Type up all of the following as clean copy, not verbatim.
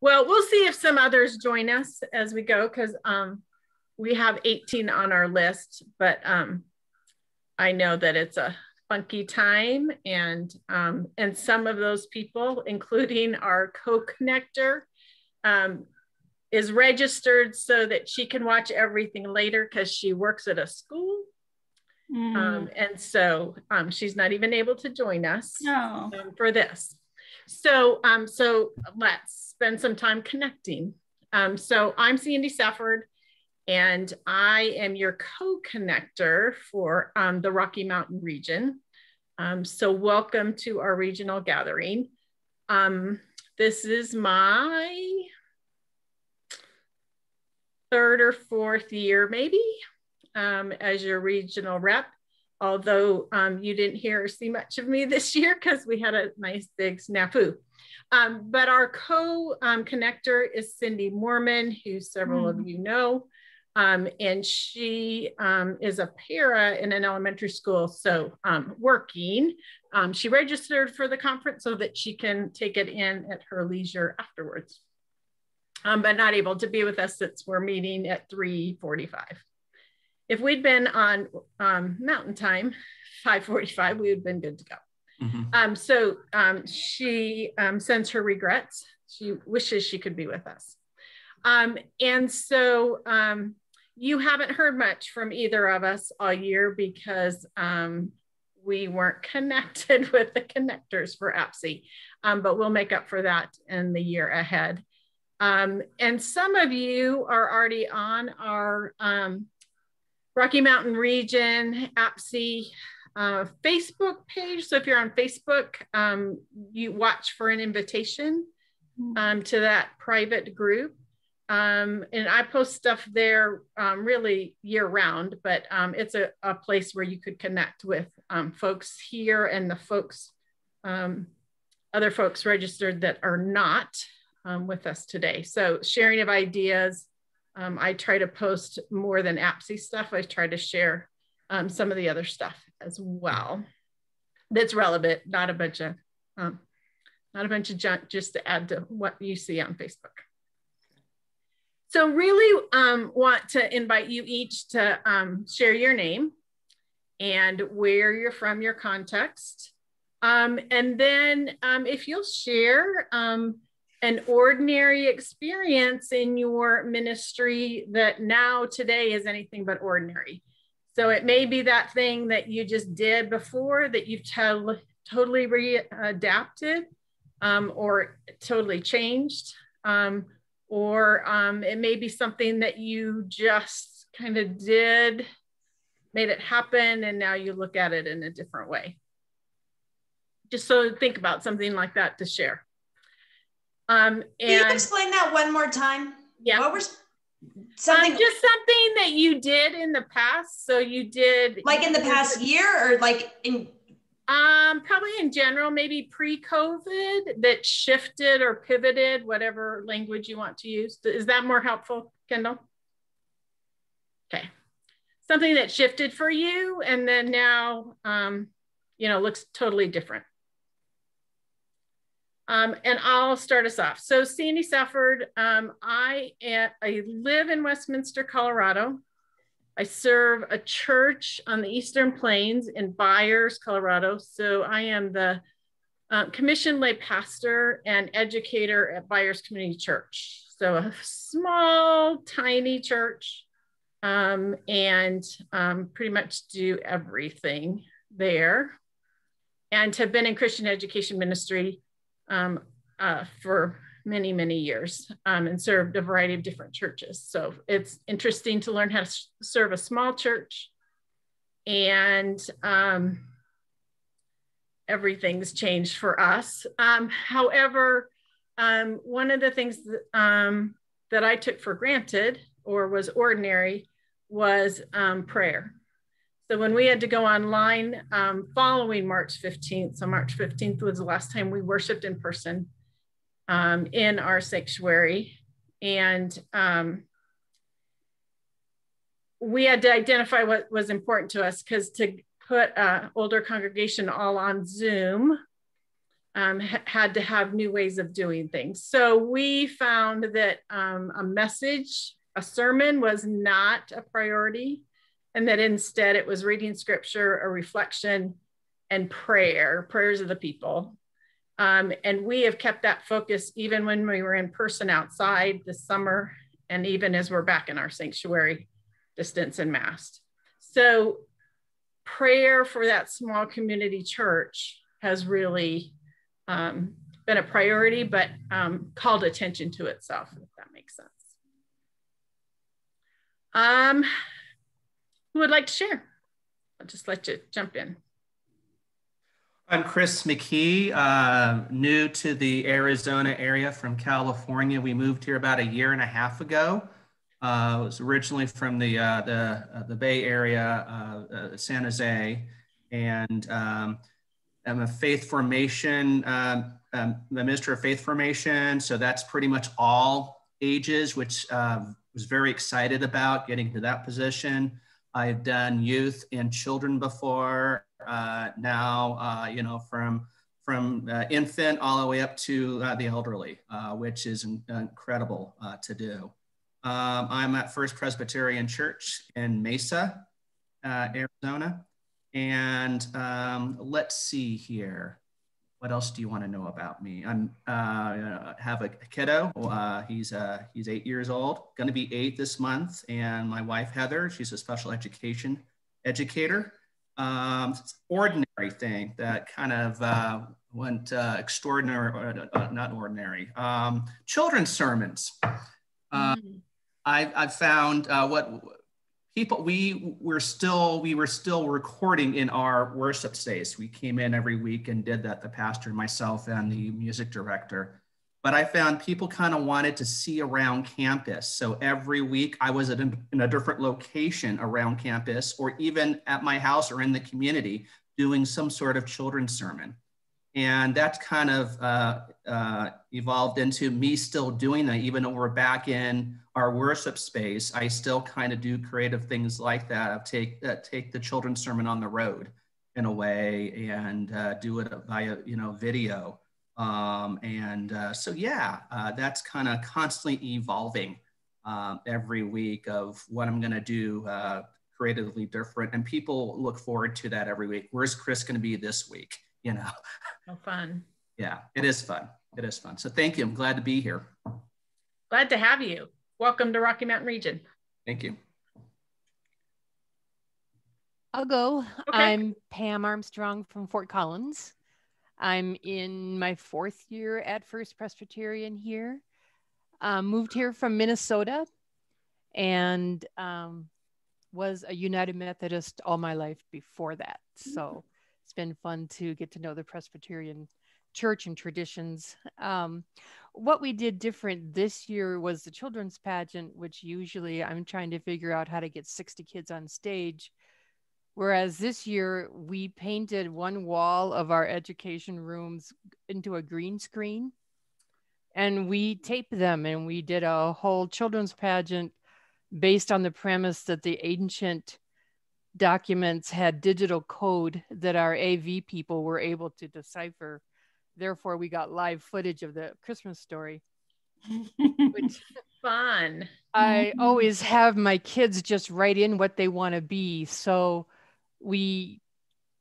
Well, we'll see if some others join us as we go, because we have 18 on our list, but I know that it's a funky time, and some of those people, including our co-connector, is registered so that she can watch everything later because she works at a school. And so she's not even able to join us for this. So let's spend some time connecting. So I'm Sandy Safford, and I am your co-connector for the Rocky Mountain region. So welcome to our regional gathering. This is my third or fourth year, maybe, as your regional rep, although you didn't hear or see much of me this year because we had a nice big snafu. But our co-connector is Cindy Mormon, who several of you know, and she is a para in an elementary school, so working. She registered for the conference so that she can take it in at her leisure afterwards. But not able to be with us since we're meeting at 3:45. If we'd been on Mountain Time, 5:45, we would have been good to go. So she sends her regrets. She wishes she could be with us. And so you haven't heard much from either of us all year because we weren't connected with the connectors for APSI, but we'll make up for that in the year ahead. And some of you are already on our Rocky Mountain Region APSI Facebook page. So if you're on Facebook, you watch for an invitation to that private group. And I post stuff there really year round, but it's a place where you could connect with folks here and the folks, other folks registered that are not with us today. So sharing of ideas, I try to post more than APSI stuff. I try to share some of the other stuff as well that's relevant, not a bunch of junk just to add to what you see on Facebook. So really want to invite you each to share your name and where you're from, your context. And then if you'll share an ordinary experience in your ministry that now today is anything but ordinary. So it may be that thing that you just did before that you've totally readapted or totally changed. Or it may be something that you just kind of did, made it happen, and now you look at it in a different way. Just so think about something like that to share. Can you explain that one more time? Yeah. What was something? Just something that you did in the past. So you did like in the past year, or like in probably in general, maybe pre-COVID, that shifted or pivoted, whatever language you want to use. Is that more helpful, Kendall? Okay. Something that shifted for you and then now, looks totally different. And I'll start us off. So Sandy Safford, I live in Westminster, Colorado. I serve a church on the Eastern Plains in Byers, Colorado. So I am the commissioned lay pastor and educator at Byers Community Church. So a small, tiny church, and pretty much do everything there. And have been in Christian education ministry for many, many years, and served a variety of different churches. So it's interesting to learn how to serve a small church, and everything's changed for us. However, one of the things that I took for granted or was ordinary was prayer. So when we had to go online following March 15th, so March 15th was the last time we worshiped in person in our sanctuary. And we had to identify what was important to us, because to put an older congregation all on Zoom had to have new ways of doing things. So we found that a message, a sermon was not a priority, and that instead it was reading scripture, a reflection, and prayers of the people. And we have kept that focus even when we were in person outside this summer, and even as we're back in our sanctuary, distance and masked. So prayer for that small community church has really been a priority, but called attention to itself, if that makes sense. Who would like to share? I'll just let you jump in. I'm Chris McKee, new to the Arizona area from California. We moved here about 1.5 years ago. I was originally from the Bay Area, San Jose, and I'm a faith formation, the Minister of Faith Formation. So that's pretty much all ages, which was very excited about getting to that position. I've done youth and children before. Now, you know, from infant all the way up to the elderly, which is incredible to do. I'm at First Presbyterian Church in Mesa, Arizona. And let's see here. What else do you want to know about me? I have a kiddo. He's 8 years old, going to be 8 this month. And my wife, Heather, she's a special education educator. Ordinary thing that kind of went extraordinary, not ordinary. Children's sermons. I've found what people, we were still recording in our worship space. We came in every week and did that, the pastor, myself, and the music director. But I found people kind of wanted to see around campus. So every week I was in a different location around campus, or even at my house or in the community doing some sort of children's sermon. And that's kind of evolved into me still doing that. Even though we're back in our worship space, I still kind of do creative things like that. Take the children's sermon on the road in a way, and do it via video. So yeah, that's kind of constantly evolving every week of what I'm going to do creatively different. And people look forward to that every week. Where's Chris going to be this week? Oh, fun. Yeah, it is fun. It is fun. So thank you. I'm glad to be here. Glad to have you. Welcome to Rocky Mountain Region. Thank you. I'll go. Okay. I'm Pam Armstrong from Fort Collins. I'm in my 4th year at First Presbyterian here. Moved here from Minnesota, and was a United Methodist all my life before that. So it's been fun to get to know the Presbyterian church and traditions. What we did different this year was the children's pageant, which usually I'm trying to figure out how to get 60 kids on stage. Whereas this year we painted one wall of our education rooms into a green screen, and we taped them, and we did a whole children's pageant based on the premise that the ancient documents had digital code that our AV people were able to decipher. Therefore, we got live footage of the Christmas story. Which fun. I always have my kids just write in what they want to be. So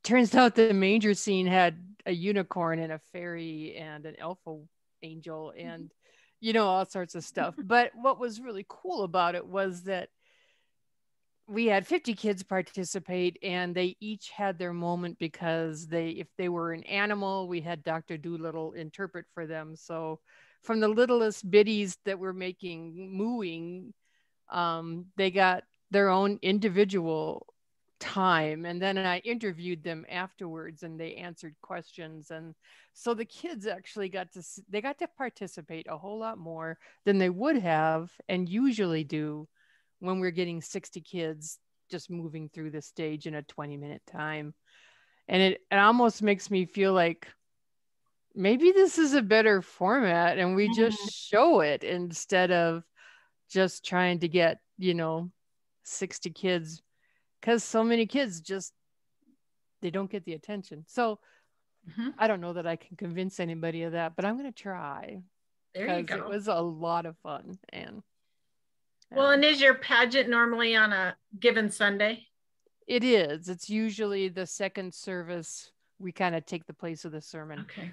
turns out the manger scene had a unicorn and a fairy and an elf angel and, all sorts of stuff. But what was really cool about it was that we had 50 kids participate, and they each had their moment because if they were an animal, we had Dr. Doolittle interpret for them. So from the littlest biddies that were making mooing, they got their own individual time. And then I interviewed them afterwards, and they answered questions. And so the kids actually got to participate a whole lot more than they would have and usually do when we're getting 60 kids just moving through the stage in a 20-minute time. And it almost makes me feel like maybe this is a better format and we just show it instead of just trying to get, 60 kids, because so many kids they don't get the attention. So I don't know that I can convince anybody of that, but I'm going to try. There you go. It was a lot of fun. And well, and is your pageant normally on a given Sunday? It is. It's usually the second service. We kind of take the place of the sermon. Okay.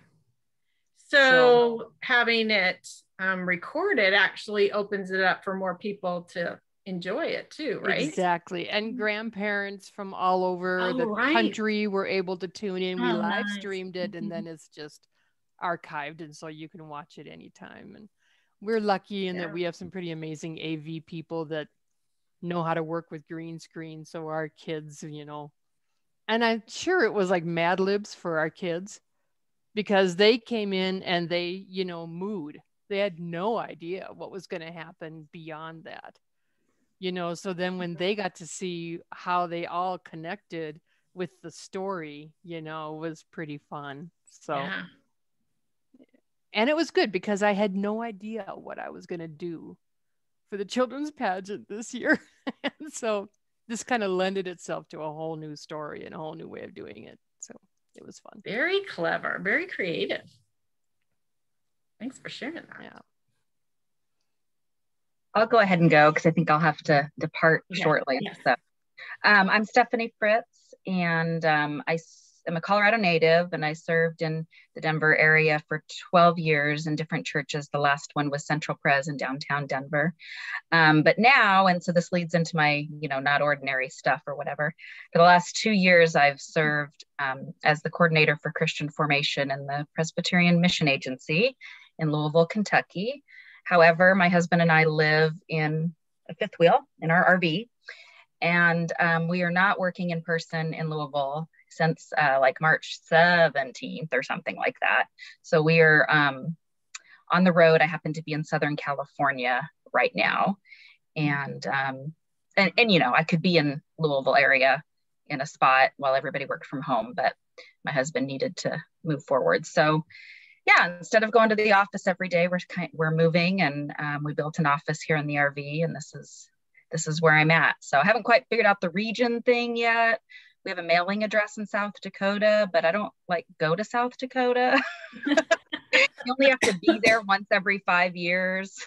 So having it recorded actually opens it up for more people to enjoy it too, right? Exactly. And grandparents from all over the country were able to tune in. We live streamed it, and then it's just archived, and so you can watch it anytime. And we're lucky in that we have some pretty amazing AV people that know how to work with green screen. So our kids, and I'm sure it was like Mad Libs for our kids, because they came in and they, mooed. They had no idea what was going to happen beyond that. So then when they got to see how they all connected with the story, was pretty fun. So, and it was good because I had no idea what I was going to do for the children's pageant this year. And so this kind of lended itself to a whole new story and a whole new way of doing it. So it was fun. Very clever, very creative. Thanks for sharing that. Yeah. I'll go ahead and go because I think I'll have to depart shortly. Yes. So, I'm Stephanie Fritz, and I am a Colorado native, and I served in the Denver area for 12 years in different churches. The last one was Central Pres in downtown Denver. But now, and so this leads into my, not ordinary stuff or whatever. For the last 2 years, I've served as the coordinator for Christian formation in the Presbyterian Mission Agency in Louisville, Kentucky. However, my husband and I live in a fifth wheel in our RV, and we are not working in person in Louisville since like March 17th or something like that. So we are on the road. I happen to be in Southern California right now. And I could be in Louisville area in a spot while everybody worked from home, but my husband needed to move forward. So yeah, instead of going to the office every day, we're moving, and we built an office here in the RV, and this is where I'm at. So I haven't quite figured out the region thing yet. We have a mailing address in South Dakota, but I don't go to South Dakota. You only have to be there once every 5 years.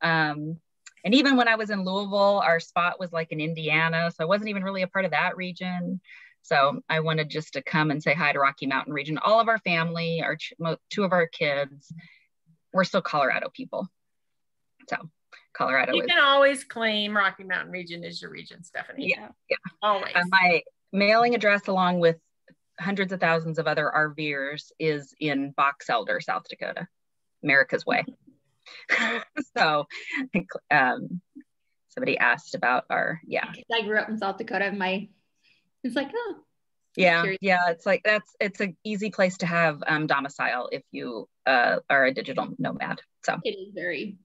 And even when I was in Louisville, our spot was like in Indiana, so I wasn't even really a part of that region. So I wanted just to come and say hi to Rocky Mountain region. All of our family, two of our kids, we're still Colorado people. So Colorado You can always claim Rocky Mountain region is your region, Stephanie. Yeah. Always. My mailing address, along with hundreds of thousands of other RVers, is in Box Elder, South Dakota, America's Way. So somebody asked about our, I grew up in South Dakota. It's like, it's an easy place to have domicile if you are a digital nomad. So it is very.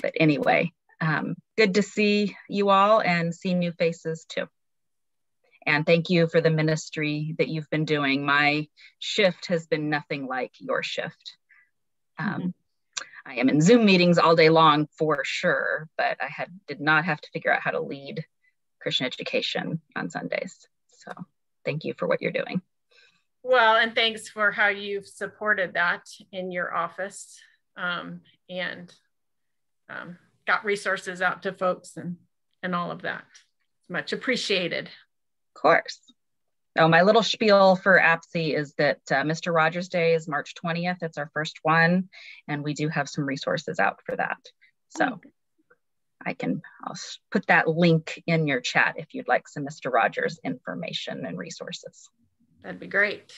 But anyway, good to see you all and see new faces too. And thank you for the ministry that you've been doing. My shift has been nothing like your shift. I am in Zoom meetings all day long for sure, but I did not have to figure out how to lead Christian education on Sundays. So thank you for what you're doing. Well, and thanks for how you've supported that in your office and got resources out to folks and all of that. It's much appreciated. Of course. Oh, my little spiel for APSI is that Mr. Rogers Day is March 20th. It's our first one, and we do have some resources out for that. So I'll put that link in your chat if you'd like some Mr. Rogers information and resources. That'd be great.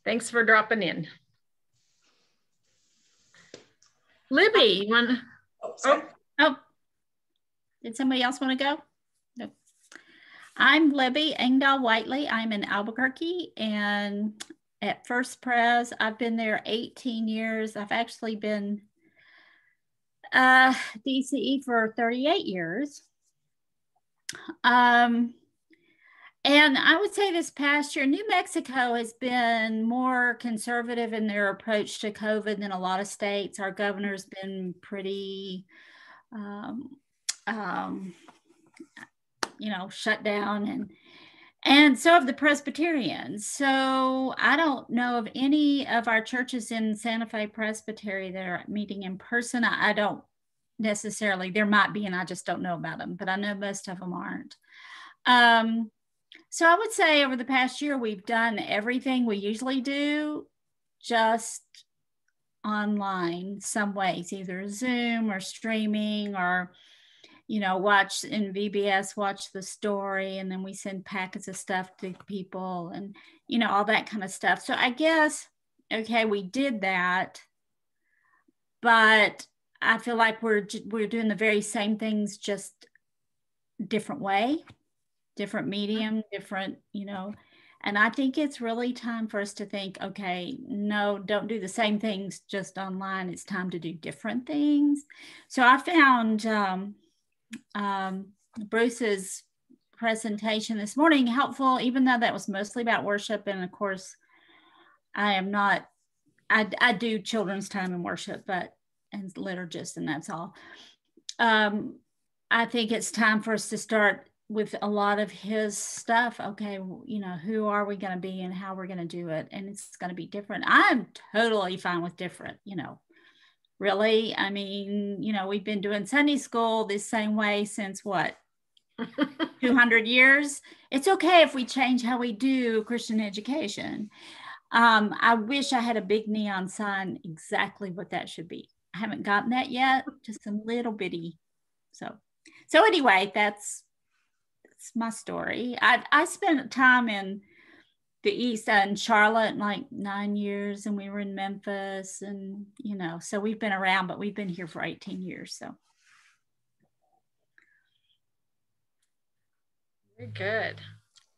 Thanks for dropping in. Libby, you want to? Oh, did somebody else want to go? No. I'm Libby Engdahl Whiteley. I'm in Albuquerque, and at First Pres, I've been there 18 years. I've actually been DCE for 38 years. And I would say this past year, New Mexico has been more conservative in their approach to COVID than a lot of states. Our governor's been pretty, shut down. And so have the Presbyterians. So I don't know of any of our churches in Santa Fe Presbytery that are meeting in person. I don't necessarily, there might be, and I just don't know about them, but I know most of them aren't. So I would say over the past year, we've done everything we usually do, just online some ways, either Zoom or streaming, or watch in VBS, watch the story, and then we send packets of stuff to people, and all that kind of stuff. So I guess, okay, we did that, but I feel like we're doing the very same things, just different way, different medium, different, and I think it's really time for us to think, okay, no, don't do the same things just online. It's time to do different things. So I found Bruce's presentation this morning helpful, even though that was mostly about worship. And of course, I do children's time and worship, and liturgist, and that's all. I think it's time for us to start with a lot of his stuff. Okay, who are we going to be and how we're going to do it? And it's going to be different. I'm totally fine with different, really. I mean, we've been doing Sunday school this same way since what? 200 years. It's okay if we change how we do Christian education. I wish I had a big neon sign exactly what that should be. I haven't gotten that yet, just a little bitty. So anyway, that's my story. I spent time in the East in Charlotte, like 9 years, and we were in Memphis, and so we've been around, but we've been here for 18 years. So very good.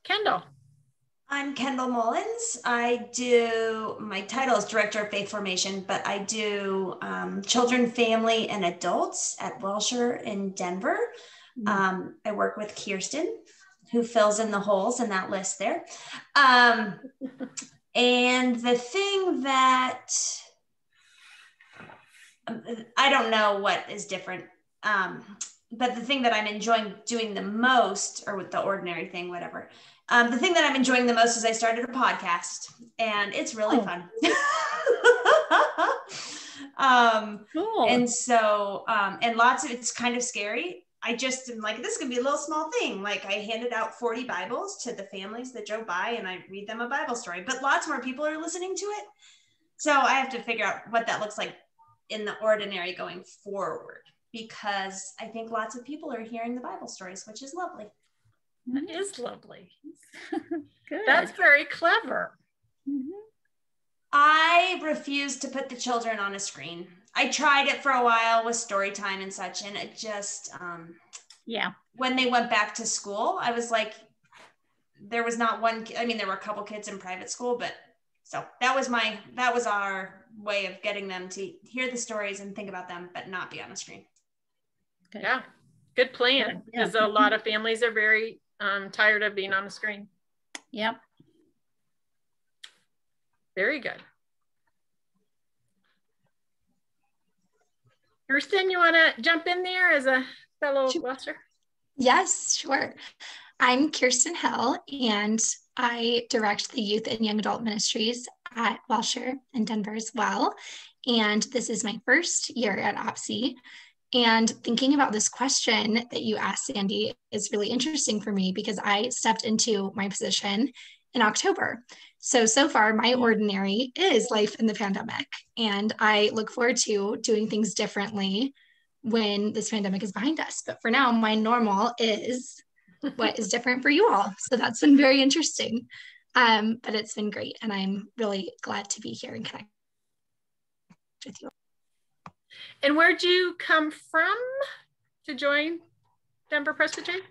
Kendall. I'm Kendall Mullins. My title is Director of Faith Formation, but I do children, family, and adults at Welsher in Denver. I work with Kirsten, who fills in the holes in that list there. And the thing that, I don't know what is different, but the thing that I'm enjoying doing the most, or with the ordinary thing, whatever, the thing that I'm enjoying the most is I started a podcast, and it's really fun. cool. And so, and lots of, it's kind of scary. I just am like, this could be a little small thing. Like, I handed out 40 Bibles to the families that drove by, and I read them a Bible story, but lots more people are listening to it. So I have to figure out what that looks like in the ordinary going forward, because I think lots of people are hearing the Bible stories, which is lovely. That is lovely. Good. That's very clever. I refuse to put the children on a screen. I tried it for a while with story time and such, and it just, when they went back to school, I was like, there was not one, I mean, there were a couple kids in private school, but so that was our way of getting them to hear the stories and think about them, but not be on a screen. Good. Yeah, good plan, because a lot of families are very tired of being on the screen. Yep. Very good. Kirsten, you want to jump in there as a fellow Welsher? Yes, sure. I'm Kirsten Hell, and I direct the youth and young adult ministries at Welsher in Denver as well. And this is my first year at OPSI. And thinking about this question that you asked, Sandy, is really interesting for me, because I stepped into my position in October. So far, my ordinary is life in the pandemic. And I look forward to doing things differently when this pandemic is behind us. But for now, my normal is what is different for you all. So that's been very interesting. But it's been great. And I'm really glad to be here and connect with you. And where'd you come from to join Denver Presbytery?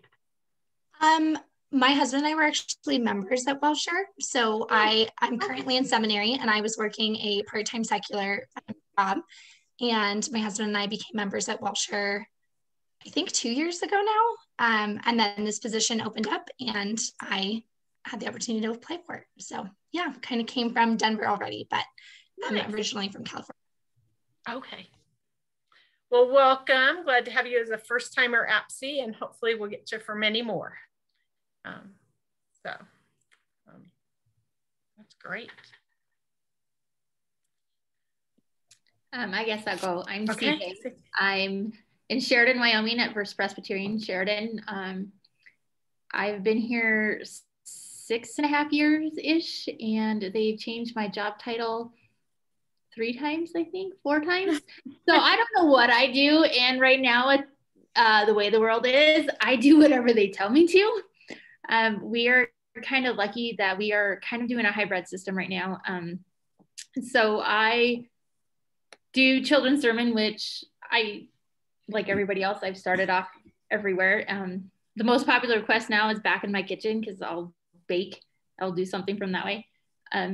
My husband and I were actually members at Welsher. So I'm currently in seminary, and I was working a part-time secular job. And my husband and I became members at Welsher, I think 2 years ago now. And then this position opened up, and I had the opportunity to apply for it. So yeah, kind of came from Denver already, but I'm originally from California. Okay. Well, welcome. Glad to have you as a first-timer APSI, and hopefully we'll get you for many more. So that's great. I guess I'll go. I'm Okay. CJ. I'm in Sheridan, Wyoming at First Presbyterian Sheridan. I've been here 6.5 years-ish, and they've changed my job title 3 times, I think, 4 times. So I don't know what I do. And right now, the way the world is, I do whatever they tell me to. We are kind of lucky that we are kind of doing a hybrid system right now. So I do children's sermon, which I, like everybody else, I've started off everywhere. The most popular request now is back in my kitchen because I'll bake. I'll do something from that way.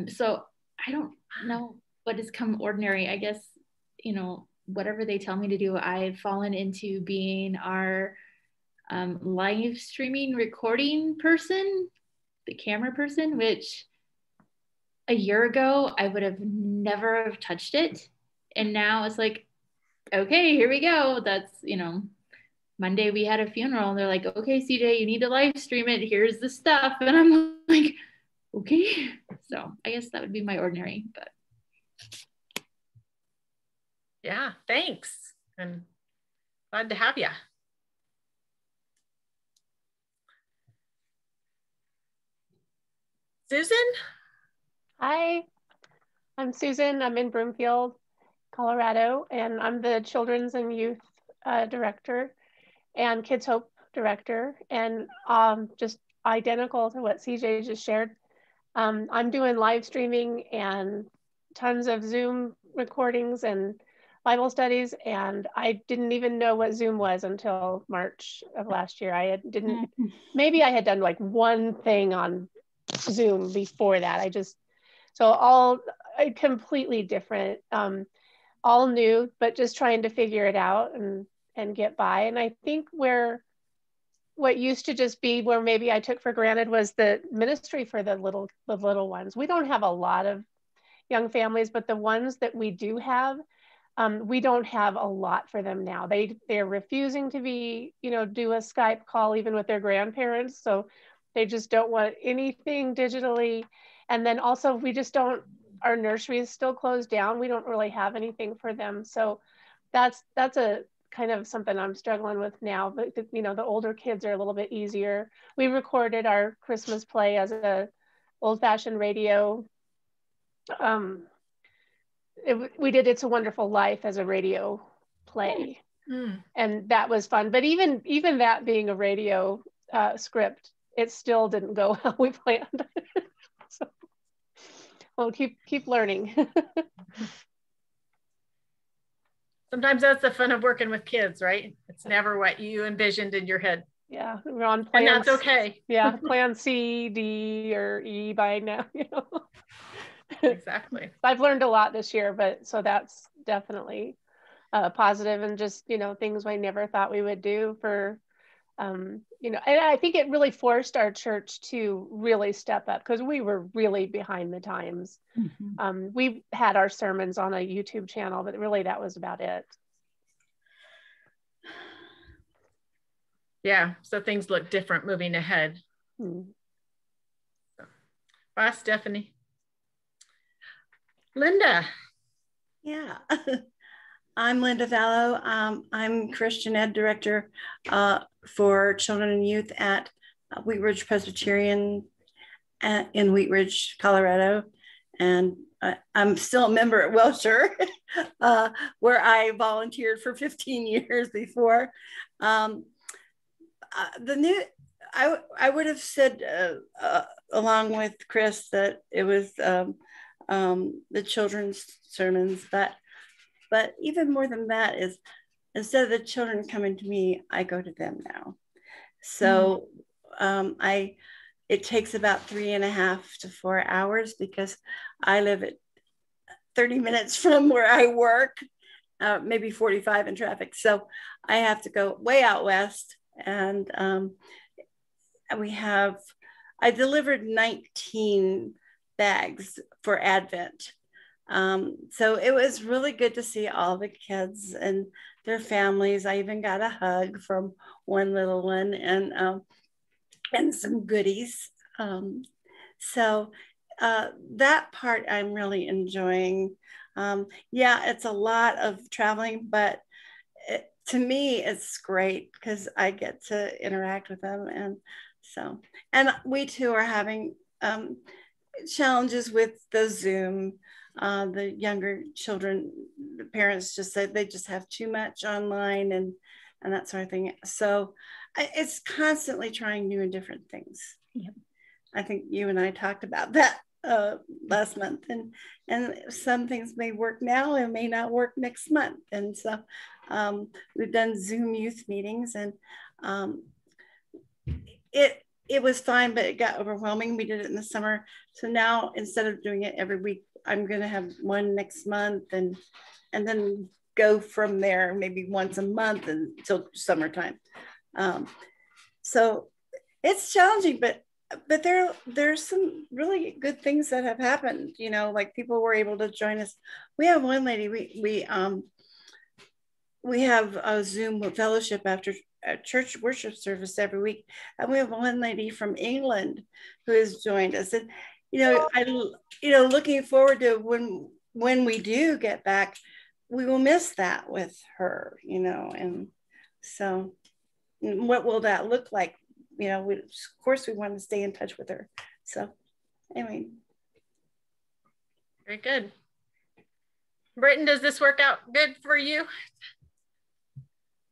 So I don't know what has come ordinary. I guess, you know, whatever they tell me to do, I've fallen into being our live streaming recording person, the camera person, which a year ago, I would have never have touched it. And now it's like, okay, here we go. That's, you know, Monday we had a funeral and they're like, okay, CJ, you need to live stream it. Here's the stuff. And I'm like, okay. So I guess that would be my ordinary, but. Yeah, thanks. And glad to have you. Susan? Hi, I'm Susan. I'm in Broomfield, Colorado, and I'm the Children's and Youth Director and Kids Hope Director, and just identical to what CJ just shared. I'm doing live streaming and tons of Zoom recordings and Bible studies, and I didn't even know what Zoom was until March of last year. Maybe I had done like one thing on Zoom before that. So all completely different, all new, but just trying to figure it out and get by. And I think what used to just be where maybe I took for granted was the ministry for the little ones. We don't have a lot of young families, but the ones that we do have, we don't have a lot for them now. They're refusing to do a Skype call even with their grandparents. So they just don't want anything digitally. And then also our nursery is still closed down. We don't really have anything for them. So that's a kind of something I'm struggling with now, but the older kids are a little bit easier. We recorded our Christmas play as a old-fashioned radio. We did It's a Wonderful Life as a radio play. And that was fun. But even that being a radio script, it still didn't go how we planned. So we'll keep learning. Sometimes that's the fun of working with kids, right? It's never what you envisioned in your head. Yeah, we're on plan. And that's okay. Yeah, plan C, D, or E by now, Exactly. I've learned a lot this year, so that's definitely positive, and just, things I never thought we would do for, and I think it really forced our church to really step up because we were really behind the times. Mm-hmm. We had our sermons on a YouTube channel, but really that was about it. Yeah, so things look different moving ahead. Bye, Stephanie. Linda. Yeah, I'm Linda Vallow. I'm Christian Ed Director for Children and Youth at Wheat Ridge Presbyterian in Wheat Ridge, Colorado. And I'm still a member at Welcher, where I volunteered for 15 years before. I would have said, along with Chris, that it was the children's sermons, but even more than that is, instead of the children coming to me, I go to them now. So it takes about 3.5 to 4 hours because I live at 30 minutes from where I work, maybe 45 in traffic. So I have to go way out west, and I delivered 19 bags for Advent. So it was really good to see all the kids and their families. I even got a hug from one little one, and some goodies. So that part I'm really enjoying. Yeah, it's a lot of traveling, but to me, it's great because I get to interact with them. And we too are having challenges with the Zoom. The younger children, the parents just said they just have too much online and that sort of thing. So it's constantly trying new and different things. Yep. I think you and I talked about that last month, and some things may work now and may not work next month. And so we've done Zoom youth meetings, and it was fine, but it got overwhelming. We did it in the summer. So now instead of doing it every week, I'm going to have one next month and then go from there, maybe once a month until summertime. So it's challenging, but there's some really good things that have happened. You know, like people were able to join us. We have one lady, we have a Zoom fellowship after a church worship service every week. And we have one lady from England who has joined us. And, looking forward to when we do get back, we will miss that with her, and so what will that look like? Of course we want to stay in touch with her. So anyway. Very good. Burton, does this work out good for you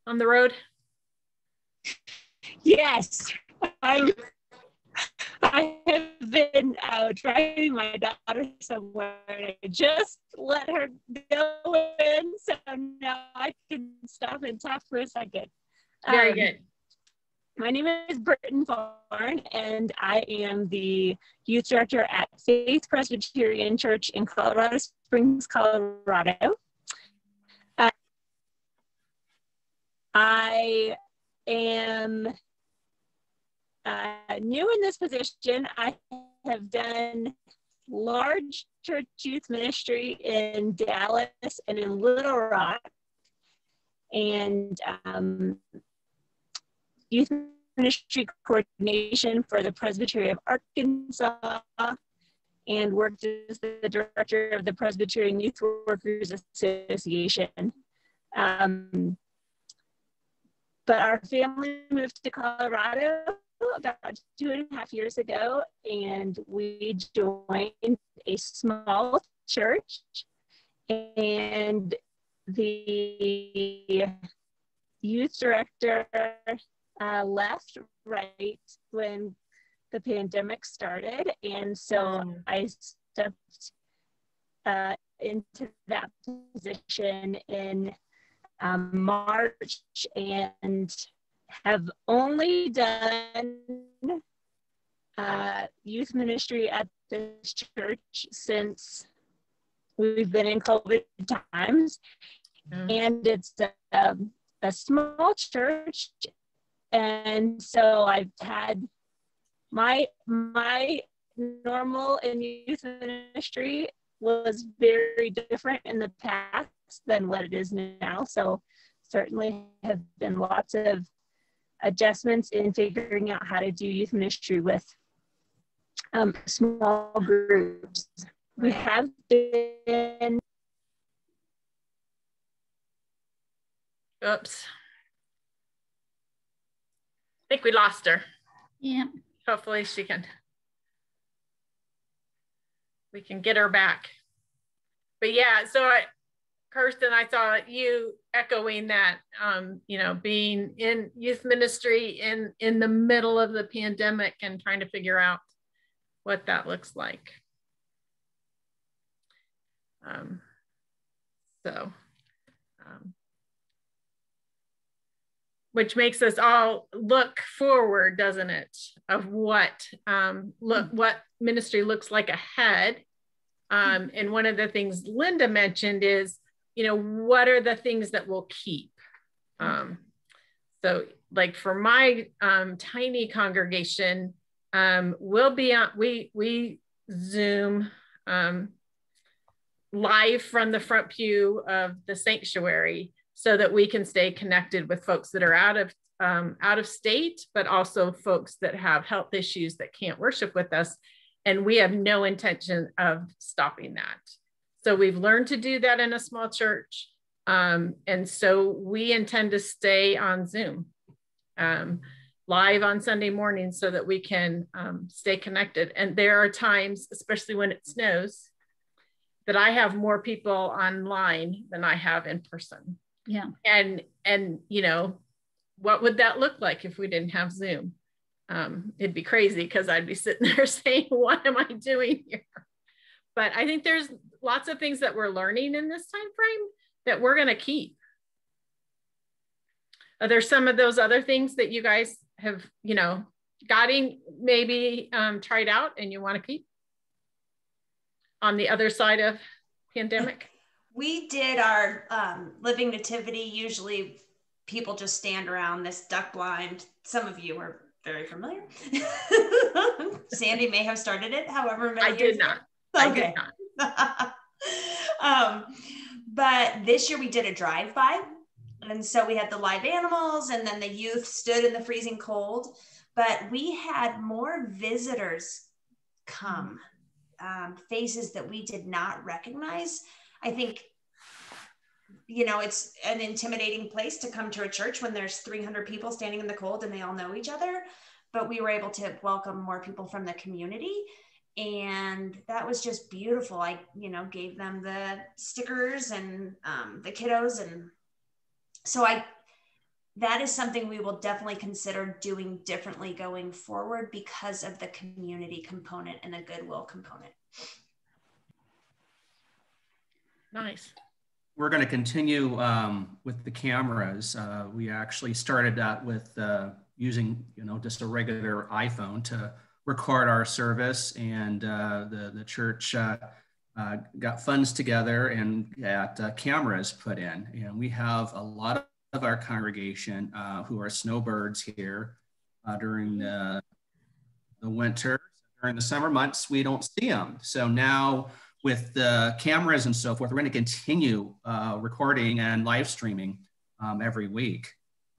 on the road? Yes, I have been driving my daughter somewhere. I just let her go in, so now I can stop and talk for a second. Very good. My name is Burton Thorne, and I am the youth director at Faith Presbyterian Church in Colorado Springs, Colorado. I am new in this position. I have done large church youth ministry in Dallas and in Little Rock, and youth ministry coordination for the Presbytery of Arkansas, and worked as the director of the Presbyterian Youth Workers Association. But our family moved to Colorado about 2.5 years ago, and we joined a small church, and the youth director left right when the pandemic started, and so I stepped into that position in March, and have only done youth ministry at this church since we've been in COVID times. And it's a small church, and so I've had my normal in youth ministry was very different in the past than what it is now. So certainly have been lots of adjustments in figuring out how to do youth ministry with small groups. We have been. Oops. I think we lost her. Yeah. Hopefully we can get her back. But yeah, so Kirsten, I saw you echoing that, being in youth ministry in the middle of the pandemic and trying to figure out what that looks like. Which makes us all look forward, doesn't it, of what ministry looks like ahead. And one of the things Linda mentioned is, what are the things that we'll keep? So like for my tiny congregation, we'll be on, we Zoom live from the front pew of the sanctuary so that we can stay connected with folks that are out of out of state, but also folks that have health issues that can't worship with us. And we have no intention of stopping that. So we've learned to do that in a small church. And so we intend to stay on Zoom live on Sunday mornings so that we can stay connected. And there are times, especially when it snows, that I have more people online than I have in person. Yeah. And you know, what would that look like if we didn't have Zoom? It'd be crazy because I'd be sitting there saying, what am I doing here? But I think there's lots of things that we're learning in this time frame that we're going to keep. Are there some of those other things that you guys have, you know, maybe tried out and you want to keep on the other side of pandemic? We did our living nativity. Usually people just stand around this duck blind. Some of you are very familiar. Sandy may have started it, however many years ago. I did not. But this year we did a drive-by. And so we had the live animals and then the youth stood in the freezing cold. But we had more visitors come, faces that we did not recognize. I think, you know, it's an intimidating place to come to a church when there's 300 people standing in the cold and they all know each other. But we were able to welcome more people from the community. And that was just beautiful. I, you know, gave them the stickers and the kiddos. And so that is something we will definitely consider doing differently going forward because of the community component and the goodwill component. Nice. We're going to continue with the cameras. We actually started out with using, you know, just a regular iPhone to record our service, and the church got funds together and got cameras put in. And we have a lot of our congregation who are snowbirds here during the winter. During the summer months, we don't see them. So now with the cameras and so forth, we're going to continue recording and live streaming every week.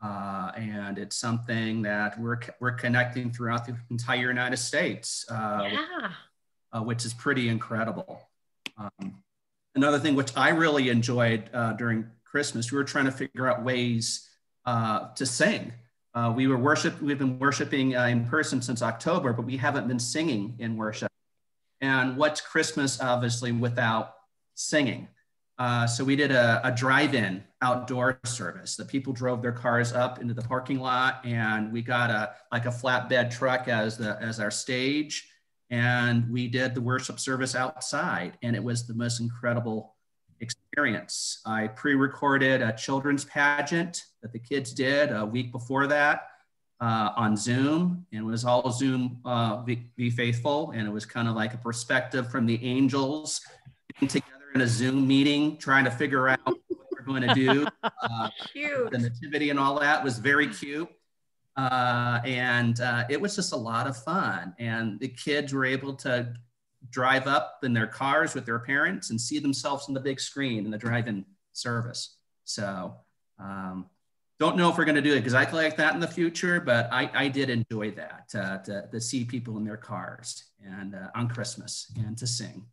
And it's something that we're connecting throughout the entire United States, which is pretty incredible. Another thing which I really enjoyed during Christmas, we were trying to figure out ways to sing. We've been worshiping in person since October, but we haven't been singing in worship. And what's Christmas, obviously, without singing? So we did a drive-in outdoor service. The people drove their cars up into the parking lot, and we got a flatbed truck as our stage, and we did the worship service outside, and it was the most incredible experience. I pre-recorded a children's pageant that the kids did a week before that on Zoom, and it was all Zoom Be Faithful, and it was kind of like a perspective from the angels getting together in a Zoom meeting, trying to figure out what we're going to do. The nativity and all that was very cute. And it was just a lot of fun. And the kids were able to drive up in their cars with their parents and see themselves on the big screen in the drive-in service. So don't know if we're going to do it exactly like that in the future, but I did enjoy that, to see people in their cars and on Christmas and to sing.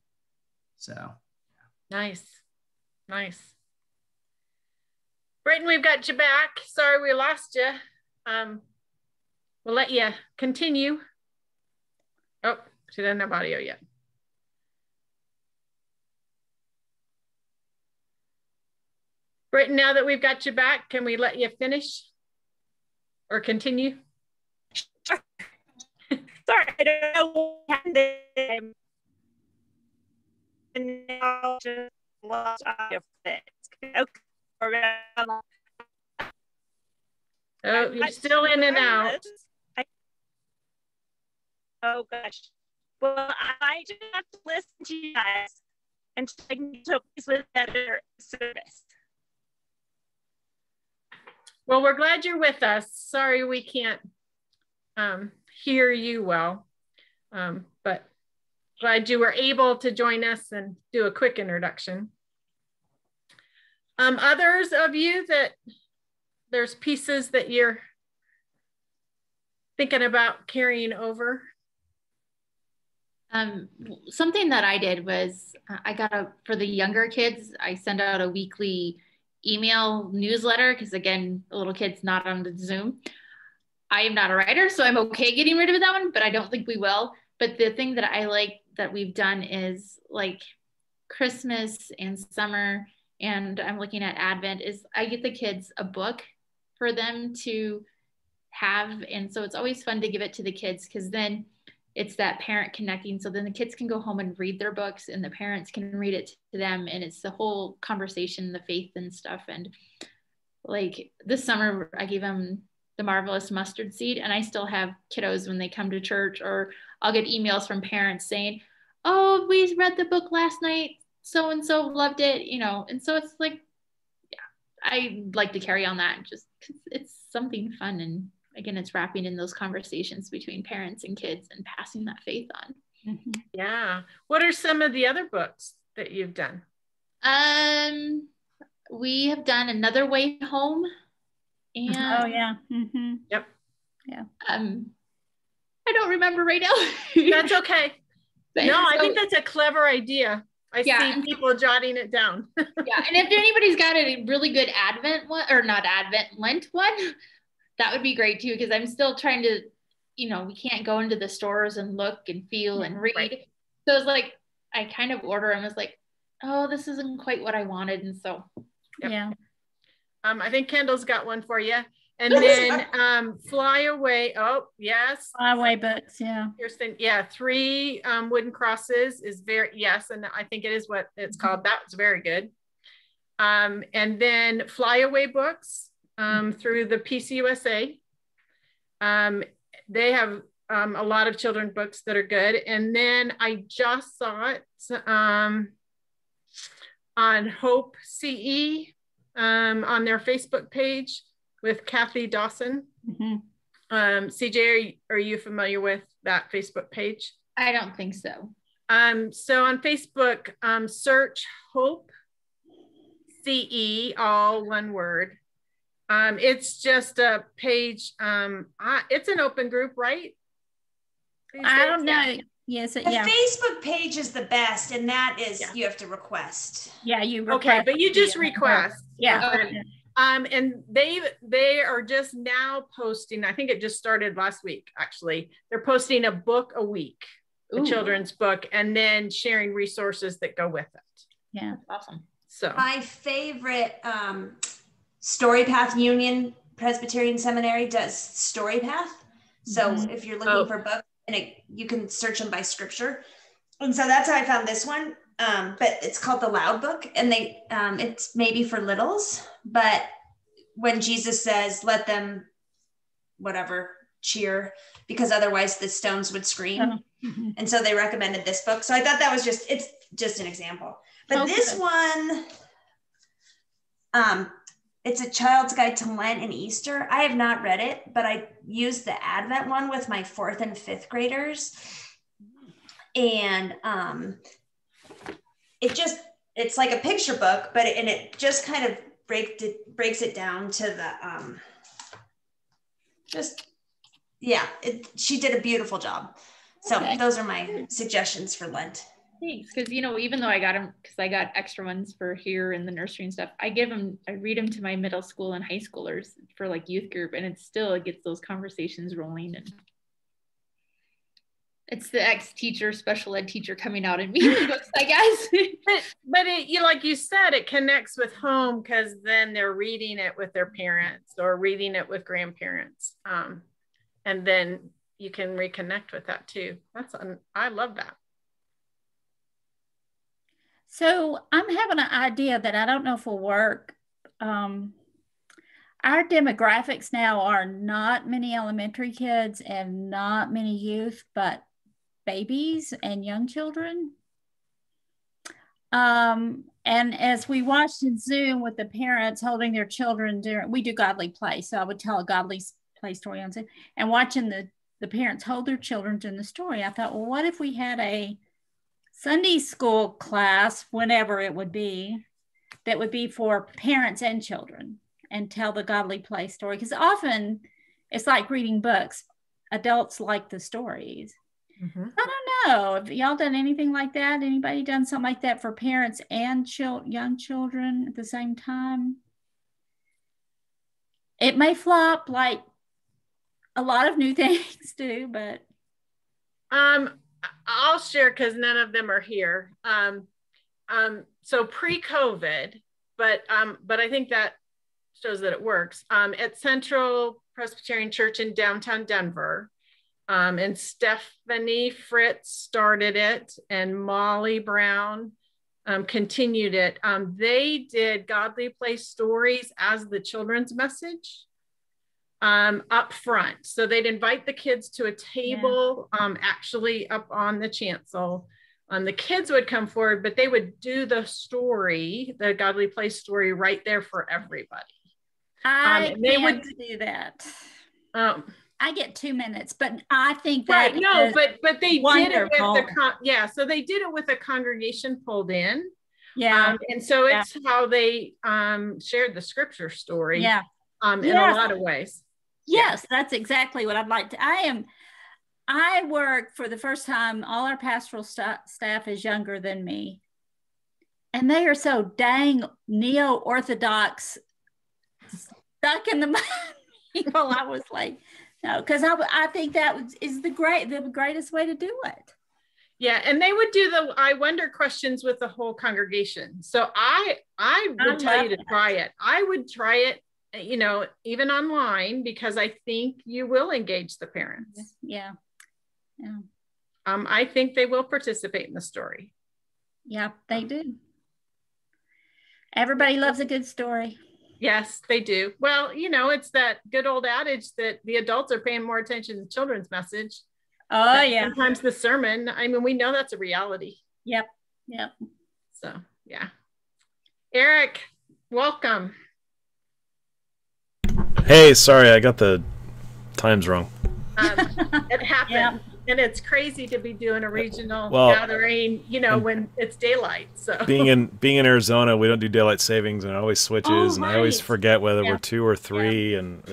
So. Nice. Burton, we've got you back. Sorry we lost you. We'll let you continue. Oh, she doesn't have audio yet. Burton, now that we've got you back, can we let you finish or continue? Sure. Sorry, I don't know what happened. And now just lost audio for it. Oh, you're still in and out. Oh gosh. Well, I just have to listen to you guys and try to please with better service. Well, we're glad you're with us. Sorry we can't hear you well, but glad you were able to join us and do a quick introduction. Others of you that there's pieces that you're thinking about carrying over? Something that I did was for the younger kids, I send out a weekly email newsletter because, again, the little kids not on the Zoom. I am not a writer, so I'm okay getting rid of that one, but I don't think we will. But the thing that I like that we've done is like Christmas and summer, and I'm looking at Advent, is I get the kids a book for them to have. And so it's always fun to give it to the kids because then it's that parent connecting. So then the kids can go home and read their books and the parents can read it to them. And it's the whole conversation, the faith and stuff. And like this summer, I gave them The Marvelous Mustard Seed, and I still have kiddos when they come to church, or I'll get emails from parents saying, oh, we read the book last night, so-and-so loved it, you know. And so it's like, yeah, I like to carry on that just because it's something fun. And again, it's wrapping in those conversations between parents and kids and passing that faith on. Mm-hmm. Yeah. What are some of the other books that you've done? We have done Another Way Home. And oh yeah. Mm-hmm. Yep. Yeah. I don't remember right now. That's okay. No, I think that's a clever idea. I see people jotting it down. Yeah. And if anybody's got a really good Advent one, or not Advent, Lent one, that would be great too. Because I'm still trying to, you know, we can't go into the stores and look and feel and read. Right. So it's like, I kind of order them as like, oh, this isn't quite what I wanted. And so, yeah. I think Kendall's got one for you. And then Fly Away. Oh, yes. Fly Away books, yeah. Kirsten, yeah, 3 wooden crosses is yes, and I think it is what it's called. That was very good. And then Fly Away books through the PCUSA. They have a lot of children's books that are good. And then I just saw it on Hope CE on their Facebook page with Kathy Dawson. Mm-hmm. CJ, are you familiar with that Facebook page? I don't think so. So on Facebook, search Hope CE, all one word. It's just a page. It's an open group, right? I don't know. Yes, the Facebook page is the best, and that is you have to request. Yeah, you request. Okay, but you just request. Yeah. Okay. And they are just now posting. I think it just started last week. Actually, they're posting a book a week, a children's book, and then sharing resources that go with it. Yeah, awesome. So my favorite Story Path Union Presbyterian Seminary does Story Path. So if you're looking for books, and you can search them by scripture. And so that's how I found this one. But it's called The Loud Book, and it's maybe for littles, but when Jesus says, let them, whatever, cheer, because otherwise the stones would scream. And so they recommended this book. So I thought that was it's just an example. But this one, it's a child's guide to Lent and Easter. I have not read it, but I used the Advent one with my 4th and 5th graders. And it's like a picture book, but it just kind of breaks it down to the she did a beautiful job. So those are my suggestions for Lent. Thanks, because even though I got them, because I got extra ones for here in the nursery and stuff, I read them to my middle school and high schoolers for like youth group, and it gets those conversations rolling. And it's the ex-teacher, special ed teacher coming out and reading books, I guess. but like you said, it connects with home because then they're reading it with their parents or reading it with grandparents. And then you can reconnect with that too. I love that. So I'm having an idea that I don't know if will work. Our demographics now are not many elementary kids and not many youth, but babies and young children. And as we watched in Zoom with the parents holding their children we do godly play. So I would tell a godly play story on Zoom, and watching the parents hold their children during the story, I thought, well, what if we had a Sunday school class, whenever it would be, that would be for parents and children and tell the godly play story? Because often it's like reading books. adults like the stories. Mm-hmm. I don't know. Have y'all done anything like that? Anybody done something like that for parents and young children at the same time? It may flop like a lot of new things do, but I'll share because none of them are here. So pre-COVID, but I think that shows that it works. At Central Presbyterian Church in downtown Denver, and Stephanie Fritz started it, and Molly Brown continued it. They did Godly Place Stories as the children's message up front. So they'd invite the kids to a table, actually up on the chancel. The kids would come forward, but they would do the story, the Godly Place story, right there for everybody. They would do that. I get 2 minutes, but I think that but they wonderful. did it with so they did it with a congregation pulled in. Yeah. And so it's how they shared the scripture story. Yeah. In a lot of ways. Yes, that's exactly what I'd like to. I work for the first time. All our pastoral staff is younger than me. And they are so dang neo-Orthodox, stuck in the people. I was like, no, because I think that is the greatest way to do it. Yeah, and they would do the I wonder questions with the whole congregation. So I would tell you to try it. I would try it, even online, because I think you will engage the parents. Yeah. I think they will participate in the story. Yeah, they do. Everybody loves a good story. Yes, they do. Well, it's that good old adage that the adults are paying more attention to children's message. Oh, yeah. Sometimes the sermon. I mean, we know that's a reality. Yep. So, yeah. Eric, welcome. Hey, sorry, I got the times wrong. It happened. Yeah. And it's crazy to be doing a regional gathering, when it's daylight. So being in Arizona, we don't do daylight savings, and it always switches, and I always forget whether we're 2 or 3. And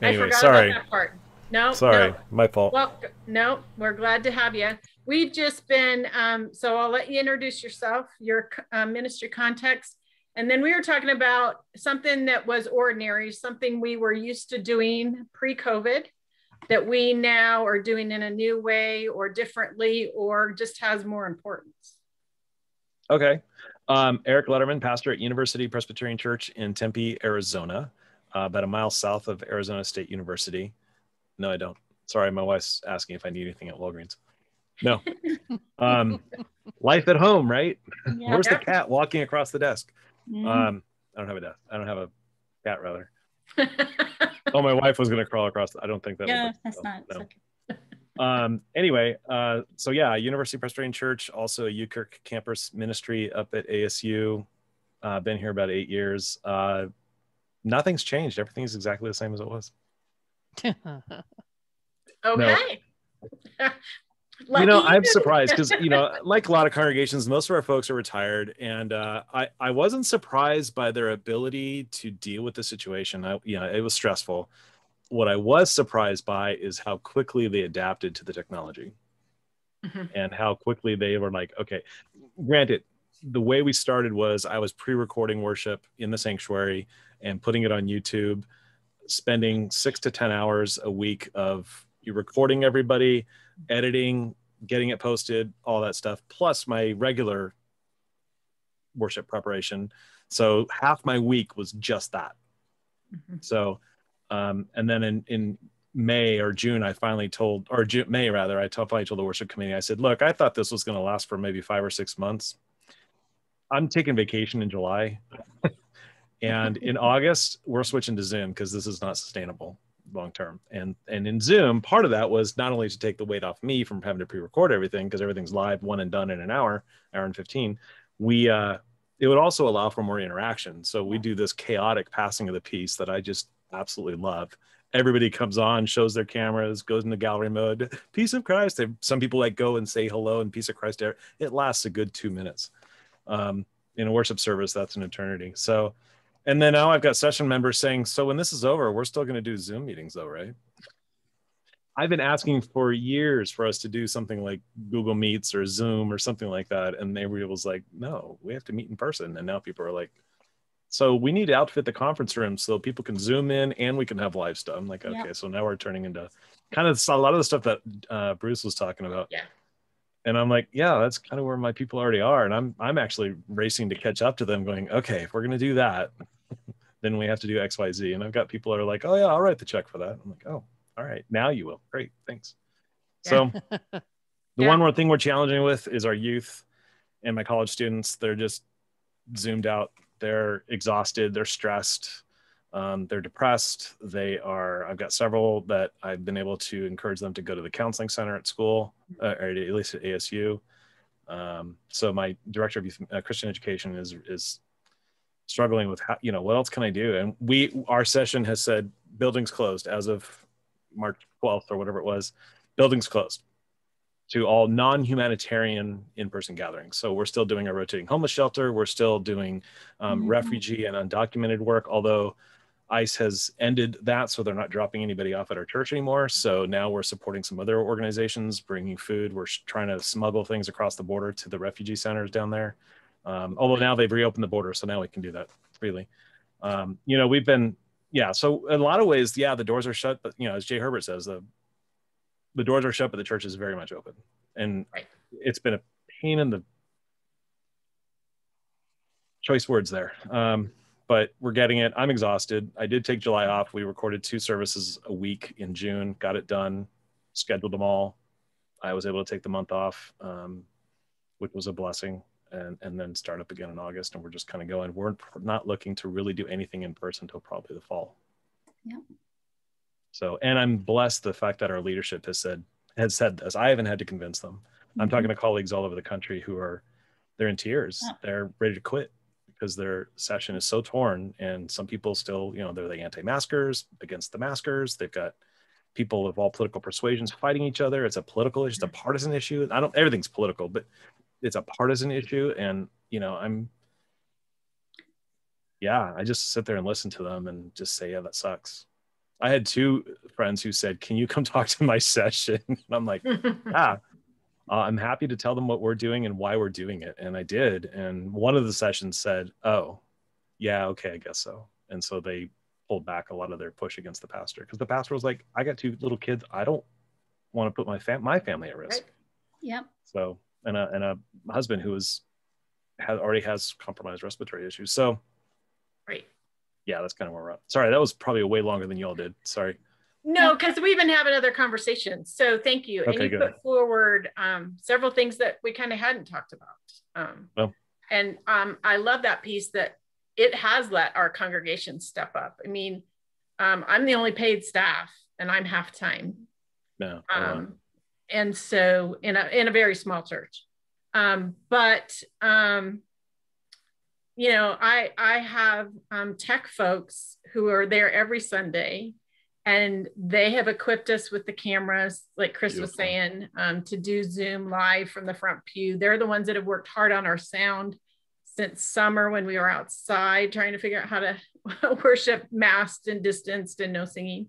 anyway, sorry. About that part. No, sorry, my fault. Well, no, we're glad to have you. We've just been. So I'll let you introduce yourself, your ministry context, and then we were talking about something that was ordinary, something we were used to doing pre-COVID, that we now are doing in a new way or differently, or just has more importance. Okay. Eric Letterman, pastor at University Presbyterian Church in Tempe, Arizona, about a mile south of Arizona State University. No, I don't. Sorry, my wife's asking if I need anything at Walgreens. No. Life at home, right? Yeah. Where's the cat walking across the desk? I don't have a desk. I don't have a cat, rather. Oh, my wife was going to crawl across. I don't think that. Yeah, that's not. No. Anyway, so yeah, University Presbyterian Church, also a UKirk campus ministry up at ASU. Been here about 8 years. Nothing's changed. Everything is exactly the same as it was. Okay. I'm surprised because, like a lot of congregations, most of our folks are retired, and I wasn't surprised by their ability to deal with the situation. It was stressful. What I was surprised by is how quickly they adapted to the technology, and how quickly they were like, okay, granted, the way we started was I was pre-recording worship in the sanctuary and putting it on YouTube, spending 6 to 10 hours a week of you recording everybody, editing, getting it posted, all that stuff, plus my regular worship preparation. So half my week was just that. So, and then in May or June, I finally told, or May rather, I finally told the worship committee, I said, look, I thought this was going to last for maybe 5 or 6 months. I'm taking vacation in July. And in August, we're switching to Zoom because this is not sustainable long term. And in Zoom, part of that was not only to take the weight off me from having to pre-record everything, because everything's live, one and done in an hour and 15. It would also allow for more interaction. So we do this chaotic passing of the piece that I just absolutely love. Everybody comes on, shows their cameras, goes into gallery mode, peace of Christ. Some people go and say hello and peace of Christ. It lasts a good 2 minutes. In a worship service, that's an eternity. So, and then now I've got session members saying, so when this is over, we're still going to do Zoom meetings though, right? I've been asking for years for us to do something like Google Meets or Zoom or something like that. And everybody was like, no, we have to meet in person. And now people are like, so we need to outfit the conference room so people can Zoom in and we can have live stuff. I'm like, okay, Yep. so now we're turning into kind of a lot of the stuff that Bruce was talking about. Yeah. And I'm like, yeah, that's kind of where my people already are. And I'm actually racing to catch up to them going, okay, if we're going to do that, then we have to do X, Y, Z. And I've got people that are like, oh yeah, I'll write the check for that. I'm like, oh, all right, now you will. Great, thanks. Yeah. So the one more thing we're challenging with is our youth and my college students. They're just zoomed out. They're exhausted. They're stressed. They're depressed. I've got several that I've been able to encourage them to go to the counseling center at school, or at least at ASU. So my director of youth, Christian education is struggling with how, what else can I do? And our session has said buildings closed as of March 12th or whatever it was. Buildings closed to all non-humanitarian in-person gatherings. So we're still doing a rotating homeless shelter. We're still doing refugee and undocumented work, although ICE has ended that, so they're not dropping anybody off at our church anymore. So now we're supporting some other organizations, bringing food. We're trying to smuggle things across the border to the refugee centers down there. Although now they've reopened the border, so now we can do that freely. We've been, so in a lot of ways, the doors are shut, but as Jay Herbert says, the doors are shut, but the church is very much open. And it's been a pain in the choice words there. But we're getting it. I'm exhausted. I did take July off. We recorded 2 services a week in June, got it done, scheduled them all. I was able to take the month off, which was a blessing, and then start up again in August. And we're just kind of going, we're not looking to really do anything in person until probably the fall. Yeah. So, and I'm blessed the fact that our leadership has said this. I haven't had to convince them. I'm talking to colleagues all over the country they're in tears. Yeah. They're ready to quit because their session is so torn. And some people still, they're the anti-maskers against the maskers. They've got people of all political persuasions fighting each other. It's a political issue. It's a partisan issue. Everything's political, but it's a partisan issue. And, I just sit there and listen to them and just say, yeah, that sucks. I had 2 friends who said, can you come talk to my session? And I'm like, I'm happy to tell them what we're doing and why we're doing it. And I did. And one of the sessions said, oh, yeah, okay, I guess so. And so they pulled back a lot of their push against the pastor because the pastor was like, I got 2 little kids. I don't want to put my family at risk. Right. Yep. So, and a husband who already has compromised respiratory issues. So, right. Yeah, that's kind of where we're at. Sorry, that was probably way longer than you all did. Sorry. No, because we've been having other conversations. So thank you. Okay, and you good. put forward several things that we kind of hadn't talked about. And I love that piece that it has let our congregation step up. I mean, I'm the only paid staff and I'm half-time. No. And so in a very small church. I have tech folks who are there every Sunday, and they have equipped us with the cameras, like Chris was saying, to do Zoom live from the front pew. They're the ones that have worked hard on our sound since summer when we were outside trying to figure out how to worship masked and distanced and no singing.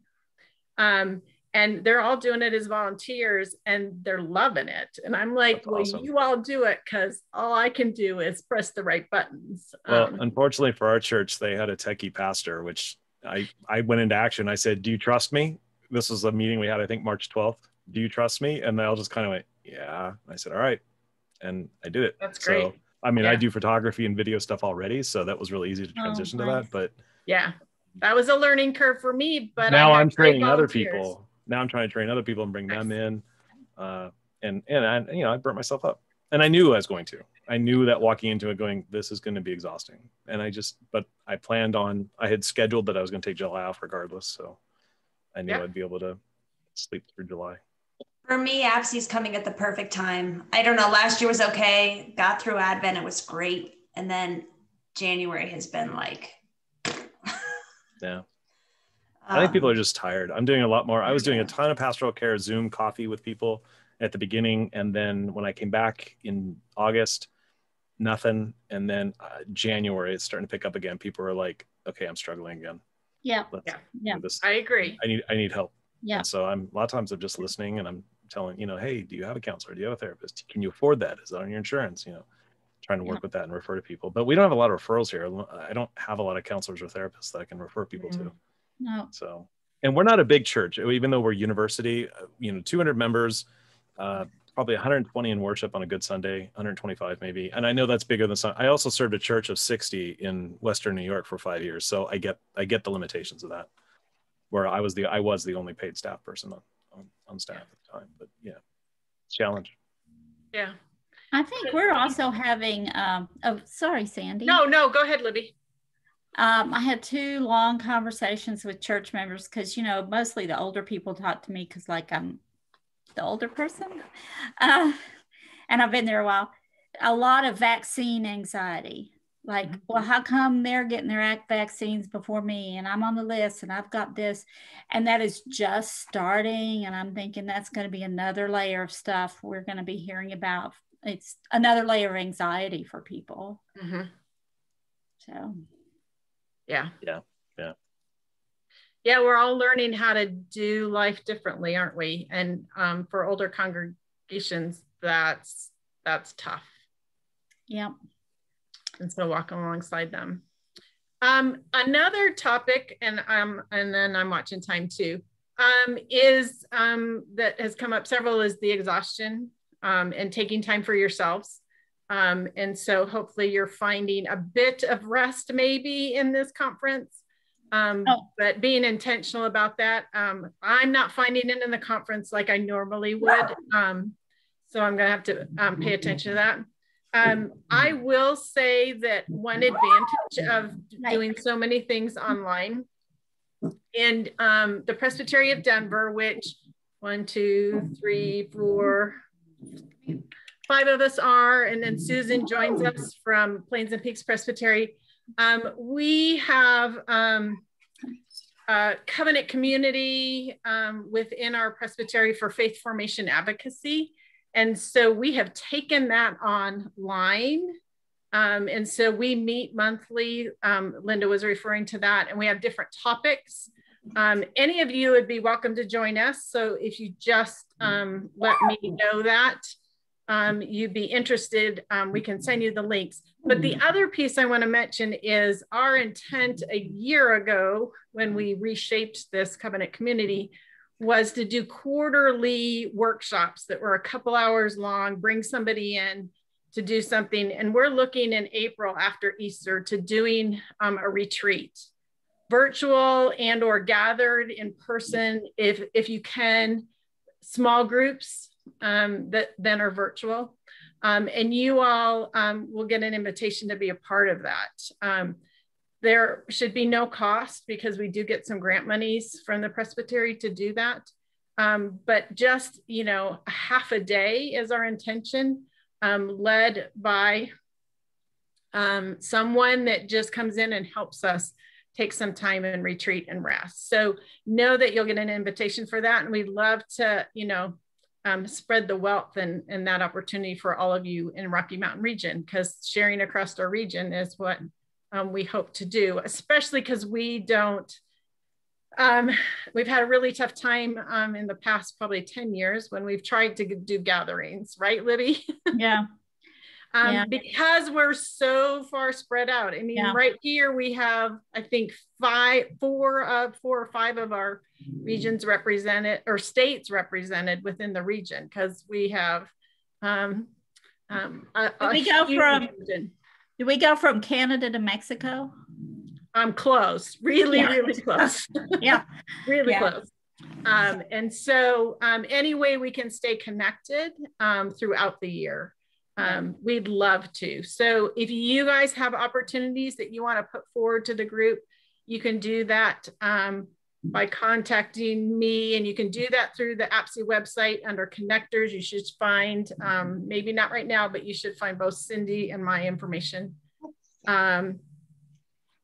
And they're all doing it as volunteers and they're loving it. And I'm like, well, awesome. You all do it because all I can do is press the right buttons. Well, unfortunately for our church, they had a techie pastor, which I went into action. I said, do you trust me? This was a meeting we had, I think, March 12th. Do you trust me? And they all just kind of went, yeah. I said, all right. And I did it. That's great. So, I mean, I do photography and video stuff already. So that was really easy to transition to that. But yeah, that was a learning curve for me. But now I'm training other people. Now I'm trying to train other people and bring them in. And I burnt myself up. And I knew I was going to. I knew that walking into it going, this is going to be exhausting. And I had scheduled that I was going to take July off regardless. So I knew I'd be able to sleep through July. For me, APSE's coming at the perfect time. I don't know, last year was okay. Got through Advent, it was great. And then January has been like. Yeah. I think people are just tired. I'm doing a lot more. I was doing a ton of pastoral care Zoom coffee with people at the beginning. And then when I came back in August, nothing. And then January, it's starting to pick up again. People are like, okay, I'm struggling again. Yeah. I agree. I need help. Yeah. And so a lot of times I'm just listening and I'm telling, hey, do you have a counselor? Do you have a therapist? Can you afford that? Is that on your insurance? Trying to work with that and refer to people. But we don't have a lot of referrals here. I don't have a lot of counselors or therapists that I can refer people to. No. So, and we're not a big church, even though we're university, 200 members, probably 120 in worship on a good Sunday, 125 maybe. And I know that's bigger than some. I also served a church of 60 in Western New York for 5 years. So I get the limitations of that, where I was the only paid staff person on staff at the time. But yeah, challenge. Yeah. I think we're also having, oh, sorry, Sandy. No, go ahead, Libby. I had 2 long conversations with church members because, mostly the older people talk to me because like I'm the older person and I've been there a while. A lot of vaccine anxiety. Like, well, how come they're getting their vaccines before me and I'm on the list and I've got this, and that is just starting. And I'm thinking that's going to be another layer of stuff we're going to be hearing about. It's another layer of anxiety for people. So yeah, we're all learning how to do life differently, aren't we? And for older congregations, that's tough. Yeah. And so walking alongside them. Another topic, and then I'm watching time too, is that has come up several, is the exhaustion and taking time for yourselves. And so hopefully you're finding a bit of rest maybe in this conference, but being intentional about that. I'm not finding it in the conference like I normally would. So I'm gonna have to pay attention to that. I will say that one advantage of doing so many things online, and the Presbytery of Denver, which 1, 2, 3, 4, 5 of us are, and then Susan joins us from Plains and Peaks Presbytery. We have a covenant community within our presbytery for faith formation advocacy. And so we have taken that online. And so we meet monthly. Linda was referring to that, and we have different topics. Any of you would be welcome to join us. So if you just let me know that you'd be interested, we can send you the links. But the other piece I want to mention is our intent a year ago when we reshaped this covenant community was to do quarterly workshops that were a couple hours long, bring somebody in to do something. And we're looking in April after Easter to doing a retreat, virtual and or gathered in person if you can, small groups that then are virtual. And you all will get an invitation to be a part of that. There should be no cost because we do get some grant monies from the Presbytery to do that. But just, a half a day is our intention, led by someone that just comes in and helps us take some time and retreat and rest. So know that you'll get an invitation for that. And we'd love to, spread the wealth and that opportunity for all of you in Rocky Mountain region, because sharing across our region is what we hope to do, especially because we don't, we've had a really tough time in the past probably 10 years when we've tried to do gatherings, right, Libby? Yeah. Because we're so far spread out. I mean, right here we have, I think, 4 or 5 of our regions represented, or states represented within the region, because we have do we go from Canada to Mexico? Close, really close. Yeah, really close. And so any way we can stay connected throughout the year, we'd love to. So if you guys have opportunities that you want to put forward to the group, you can do that by contacting me, and you can do that through the APSI website under connectors. You should find, maybe not right now, but you should find both Cindy and my information. And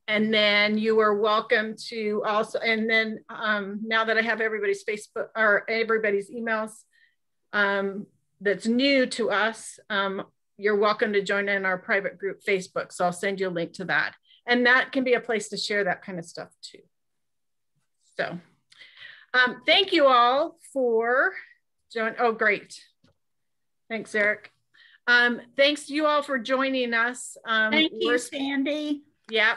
then you are welcome to also, and then now that I have everybody's Facebook or everybody's emails, that's new to us, you're welcome to join in our private group Facebook. So I'll send you a link to that. And that can be a place to share that kind of stuff too. So Thank you all for joining. Oh, great. Thanks, Eric. Thanks to you all for joining us. Thank you, Sandy. Yeah.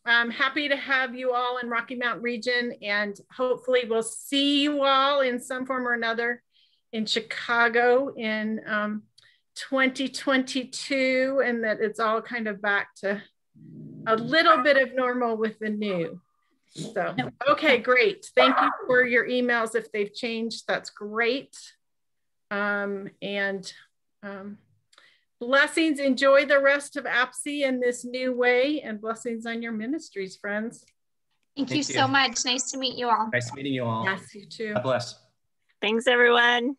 I'm happy to have you all in Rocky Mountain region, and hopefully we'll see you all in some form or another in Chicago in 2022, and that it's all kind of back to a little bit of normal with the new. So, okay, great. Thank you for your emails. If they've changed, that's great. Blessings. Enjoy the rest of APSI in this new way, and blessings on your ministries, friends. Thank you so much. Nice to meet you all. Nice meeting you all. Yes, you too. God bless. Thanks, everyone.